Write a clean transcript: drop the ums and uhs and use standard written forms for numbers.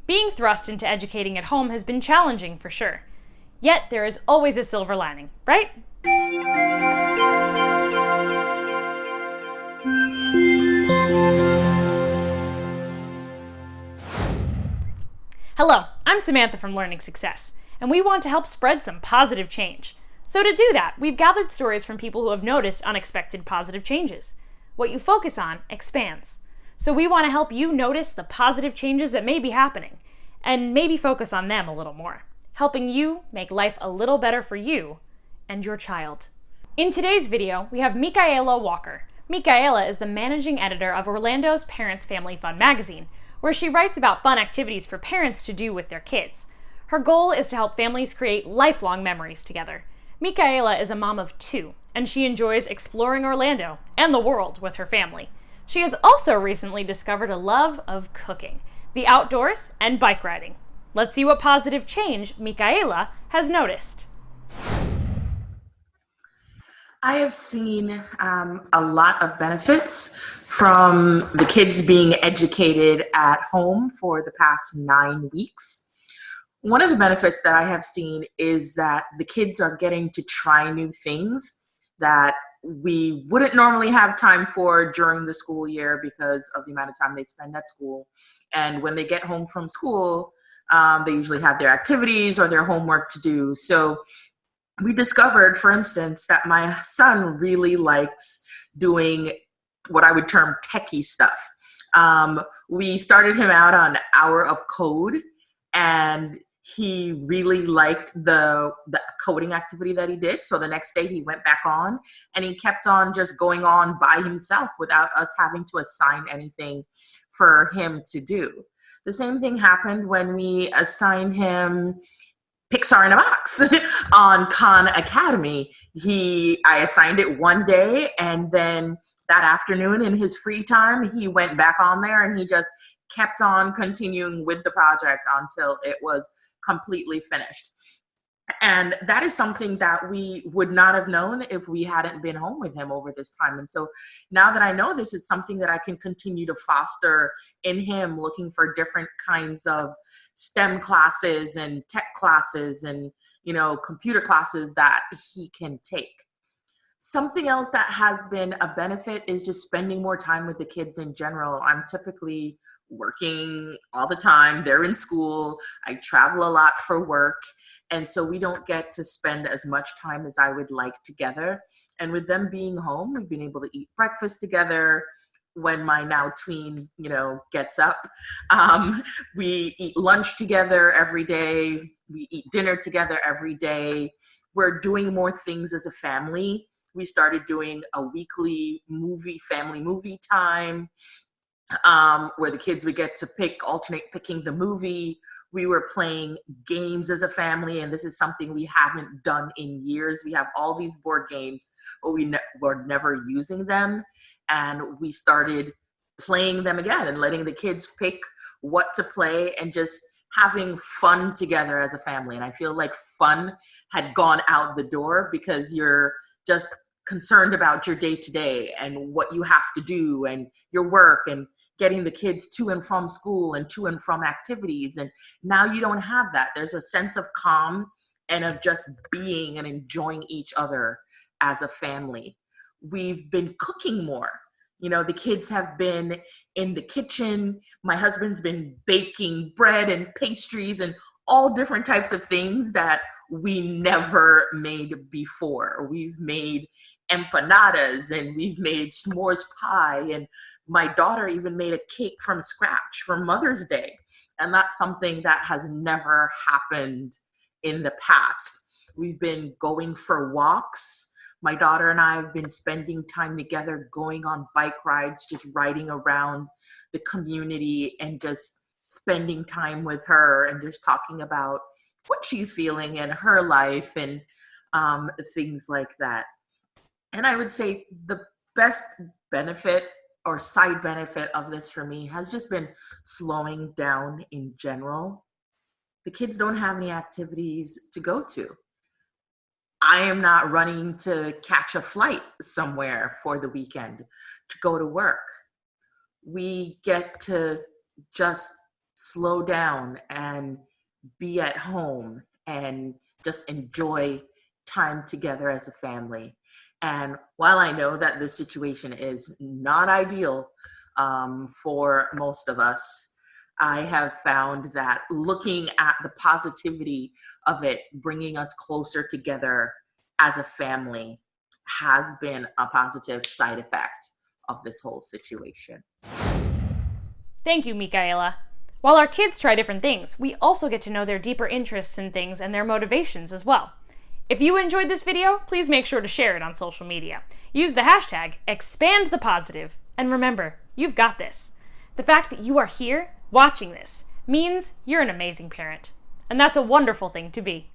Being thrust into educating at home has been challenging for sure. Yet there is always a silver lining, right? Hello, I'm Samantha from Learning Success, and we want to help spread some positive change. So to do that, we've gathered stories from people who have noticed unexpected positive changes. What you focus on expands. So we want to help you notice the positive changes that may be happening, and maybe focus on them a little more, helping you make life a little better for you and your child. In today's video, we have Mikaela Walker. Mikaela is the managing editor of Orlando's Parents Family Fun magazine, where she writes about fun activities for parents to do with their kids. Her goal is to help families create lifelong memories together. Mikaela is a mom of 2, and she enjoys exploring Orlando and the world with her family. She has also recently discovered a love of cooking, the outdoors, and bike riding. Let's see what positive change Mikaela has noticed. I have seen a lot of benefits from the kids being educated at home for the past 9 weeks. One of the benefits that I have seen is that the kids are getting to try new things that we wouldn't normally have time for during the school year because of the amount of time they spend at school. And when they get home from school, they usually have their activities or their homework to do. So we discovered, for instance, that my son really likes doing what I would term techie stuff. We started him out on Hour of Code, and he really liked the coding activity that he did. So the next day he went back on, and he kept on just going on by himself without us having to assign anything for him to do. The same thing happened when we assigned him Pixar in a Box on Khan Academy. I assigned it one day, and then that afternoon in his free time, he went back on there and he just kept on continuing with the project until it was completely finished. And that is something that we would not have known if we hadn't been home with him over this time. And so now that I know this is something that I can continue to foster in him, looking for different kinds of STEM classes and tech classes and, computer classes that he can take. Something else that has been a benefit is just spending more time with the kids in general. I'm typically working all the time. They're in school. I travel a lot for work. And so we don't get to spend as much time as I would like together. And with them being home, we've been able to eat breakfast together. When my now tween, gets up, we eat lunch together every day. We eat dinner together every day. We're doing more things as a family. We started doing a weekly family movie time, where the kids would get to alternate picking the movie. We were playing games as a family, and this is something we haven't done in years. We have all these board games, but we were never using them. And we started playing them again and letting the kids pick what to play and just having fun together as a family. And I feel like fun had gone out the door because you're just concerned about your day-to-day and what you have to do and your work and getting the kids to and from school and to and from activities. And now you don't have that. There's a sense of calm and of just being and enjoying each other as a family. We've been cooking more. The kids have been in the kitchen. My husband's been baking bread and pastries and all different types of things that we never made before. We've made empanadas and we've made s'mores pie, and my daughter even made a cake from scratch for Mother's Day. And that's something that has never happened in the past. We've been going for walks. My daughter and I have been spending time together, going on bike rides, just riding around the community and just spending time with her and just talking about what she's feeling in her life and things like that. And I would say the best benefit or side benefit of this for me has just been slowing down in general. The kids don't have any activities to go to. I am not running to catch a flight somewhere for the weekend to go to work. We get to just slow down and be at home and just enjoy time together as a family. And while I know that this situation is not ideal for most of us, I have found that looking at the positivity of it, bringing us closer together as a family, has been a positive side effect of this whole situation. Thank you, Mikaela. While our kids try different things, we also get to know their deeper interests in things and their motivations as well. If you enjoyed this video, please make sure to share it on social media. Use the hashtag #ExpandThePositive. And remember, you've got this. The fact that you are here watching this means you're an amazing parent. And that's a wonderful thing to be.